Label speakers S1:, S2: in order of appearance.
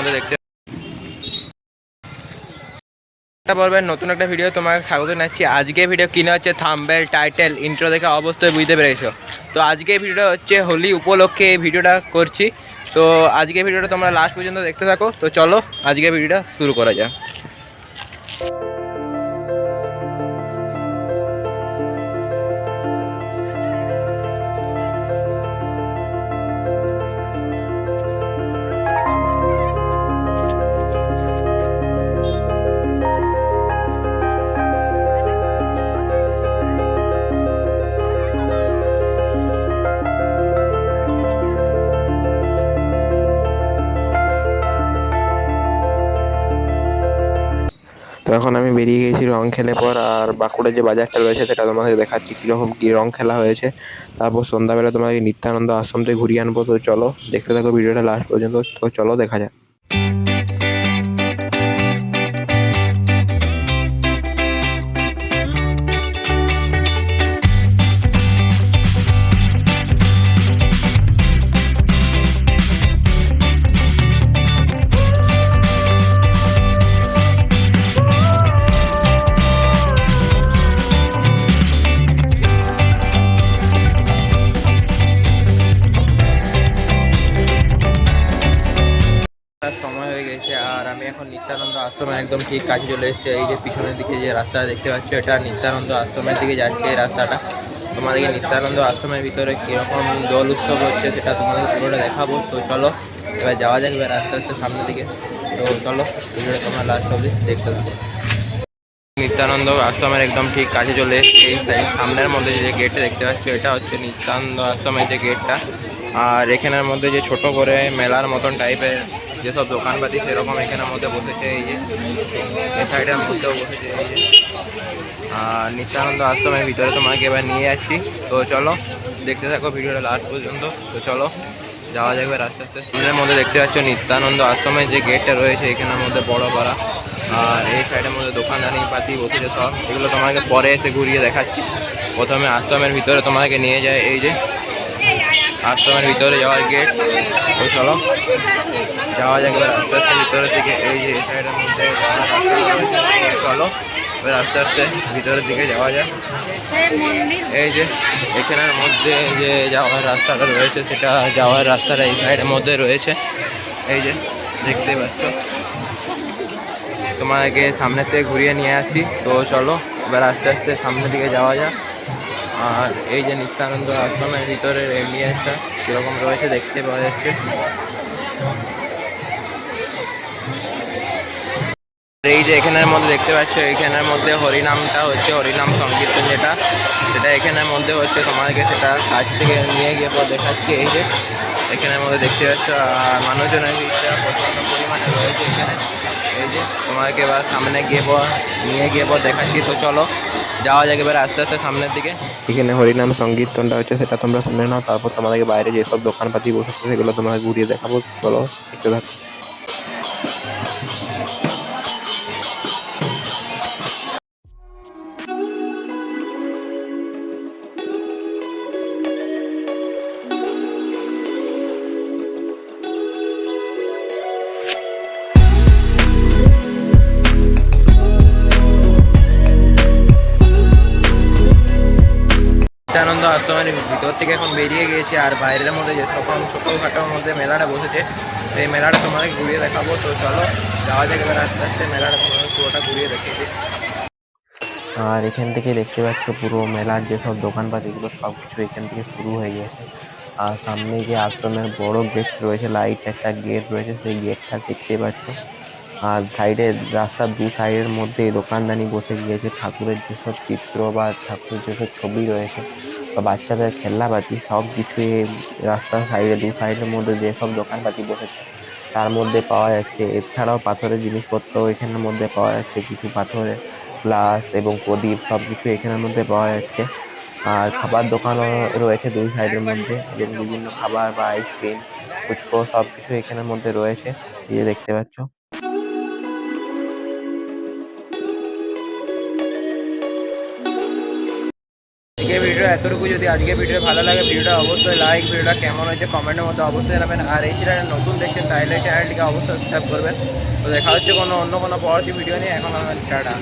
S1: মধ্যে দেখতে পড়বেন নতুন একটা ভিডিও তোমাকে স্বাগত জানাচ্ছি। আজকে ভিডিও কিনে হচ্ছে থাম্বনেল, টাইটেল, ইন্ট্রো দেখে অবশ্যই বুঝতে পেরেছো। তো আজকে ভিডিওটা হচ্ছে হোলি উপলক্ষে এই ভিডিওটা করছি। তো আজকে ভিডিওটা তোমরা লাস্ট পর্যন্ত দেখতে থাকো। তো চলো আজকে ভিডিওটা শুরু করা যাক। তো এখন আমি বেরিয়ে গেছি রং খেলে পর, আর বাঁকুড়ার যে বাজারটা রয়েছে সেটা তোমাদের দেখাচ্ছি কীরকম কী রং খেলা হয়েছে। তারপর সন্ধ্যাবেলা তোমাকে নিত্যানন্দ আশ্রম থেকে ঘুরিয়ে আনবো। তো চলো দেখতে থাকো ভিডিওটা লাস্ট পর্যন্ত। তো চলো দেখা যাক। সময় হয়ে গেছে আর আমি এখন নিত্যানন্দ আশ্রমের একদম ঠিক কাছে চলে এসেছি। এই যে পিছনের দিকে যে রাস্তাটা দেখতে পাচ্ছ, এটা নিত্যানন্দ আশ্রমের দিকে যাচ্ছে এই রাস্তাটা। তোমাদেরকে নিত্যানন্দ আশ্রমের ভিতরে কীরকম দোল উৎসব হচ্ছে সেটা তোমাদের পুরোটা দেখাবো। তো চলো এবার যাওয়া যাক এবার আস্তে আস্তে সামনের দিকে। তো চলো ভিডিওটা তোমরা লাস্ট অবধি দেখতে থাকো। নিত্যানন্দ আশ্রমের একদম ঠিক কাছে চলে এসেছি। এই সামনের মধ্যে যে গেটটা দেখতে পাচ্ছি এটা হচ্ছে নিত্যানন্দ আশ্রমের যে গেটটা। আর এখানের মধ্যে যে ছোট করে মেলার মতন টাইপের যেসব দোকানপাতি সেরকম এখানের মধ্যে বসেছে। এই যে এই সাইডের মধ্যেও বসেছে এই যে। আর নিত্যানন্দ আশ্রমের ভিতরে তোমাকে এবার নিয়ে যাচ্ছি। তো চলো দেখতে থাকো ভিডিওটা লাস্ট পর্যন্ত। তো চলো যাওয়া যাবে আস্তে আস্তে। সামনের মধ্যে দেখতে পাচ্ছ নিত্যানন্দ আশ্রমের যে গেটটা রয়েছে এখানের মধ্যে বড় করা। আর এই সাইডের মধ্যে দোকানদানি পাতি বসেছে সব, এগুলো তোমাকে পরে এসে ঘুরিয়ে দেখাচ্ছি। প্রথমে আশ্রমের ভিতরে তোমাকে নিয়ে যায় এই যে আশ্রমের ভিতরে যাওয়ার গেট। তো চলো যাওয়া যাক এবার আস্তে আস্তে ভিতরের দিকে। এই যে এই সাইডের মধ্যে চলো এবার আস্তে আস্তে ভিতরের দিকে যাওয়া যায়। এই যে এখানের মধ্যে যে যাওয়ার রাস্তাটা রয়েছে সেটা যাওয়ার রাস্তাটা এই সাইডের মধ্যে রয়েছে। এই যে দেখতে পাচ্ছ, তোমাকে সামনের থেকে ঘুরিয়ে নিয়ে আসছি। তো চলো এবার আস্তে আস্তে সামনের দিকে যাওয়া যাক। আর এই যে নিত্যানন্দ আশ্রমের ভিতরের এমবিএসটা কীরকম রয়েছে দেখতে পাওয়া যাচ্ছে। এই যে এখানের মধ্যে দেখতে পাচ্ছ, এইখানের মধ্যে হরিনামটা হচ্ছে, হরিনাম সংকীর্তন যেটা সেটা এখানের মধ্যে হচ্ছে। তোমাকে সেটা কাছ থেকে নিয়ে গিয়ে পর দেখাচ্ছি। এই যে এখানের মধ্যে দেখতে পাচ্ছ আর মানুষজনের ভিড়টা প্রচণ্ড পরিমাণে রয়েছে এখানে। এই যে তোমাকে এবার সামনে গিয়ে পর নিয়ে গিয়ে পর দেখাচ্ছি। তো চলো যাওয়া যাক এবার আস্তে আস্তে সামনের দিকে। এখানে হরিনাম সংকীর্তনটা হচ্ছে সেটা তোমরা শুনে নাও, তারপর তোমাদেরকে বাইরে যেসব দোকানপাতি বসেছে সেগুলো তোমাকে ঘুরিয়ে দেখাবো। চলো দেখতে থাকো। নিত্যানন্দ আশ্রমের ভিতর থেকে এখন বেরিয়ে গিয়েছি আর বাইরের মধ্যে যে সকম ছোটোখাটোর মধ্যে মেলাটা বসেছে সেই মেলাটা তোমাকে ঘুরিয়ে দেখাবো। তো চলো যাওয়া যাক এবার আস্তে আস্তে মেলাটা তোমাকে পুরোটা ঘুরিয়ে দেখিয়েছি। আর এখান থেকে দেখতে পাচ্ছ পুরো মেলার যেসব দোকানপাতিগুলো সব কিছু এখান থেকে শুরু হয়ে গেছে। আর সামনে যে আশ্রমের বড় গেট রয়েছে, লাইট একটা গেট রয়েছে, সেই গেটটা দেখতে পাচ্ছ। আর সাইডে রাস্তার দু সাইডের মধ্যে দোকানদানি বসে গিয়েছে। ঠাকুরের যেসব চিত্র বা ঠাকুরের যেসব ছবি রয়েছে বা বাচ্চাদের খেলনাপাতি সব কিছুই রাস্তার সাইডে দু সাইডের মধ্যে যেসব দোকানপাতি বসেছে তার মধ্যে পাওয়া যাচ্ছে। এছাড়াও পাথরের জিনিসপত্র এখানের মধ্যে পাওয়া যাচ্ছে, কিছু পাথরের গ্লাস এবং প্রদীপ সব কিছু এখানের মধ্যে পাওয়া যাচ্ছে। আর খাবার দোকানও রয়েছে দুই সাইডের মধ্যে, এবং বিভিন্ন খাবার বা আইসক্রিম, ফুচকো সব কিছু এখানের মধ্যে রয়েছে, এই যে দেখতে পাচ্ছ। আজকে ভিডিও ভিডিও এতটুকু। যদি আজকে ভিডিও ভালো লাগে ভিডিওটা অবশ্যই লাইক, ভিডিওটা কেমন হয়েছে কমেন্টের মধ্যে অবশ্যই জানাবেন। আর এই চ্যানেলে নতুন দেখছেন তাহলে চ্যানেলটিকে অবশ্যই সাবস্ক্রাইব করবেন। তো দেখা হচ্ছে অন্য কোনো পরবর্তী ভিডিও নিয়ে। এখন আমার টাটা।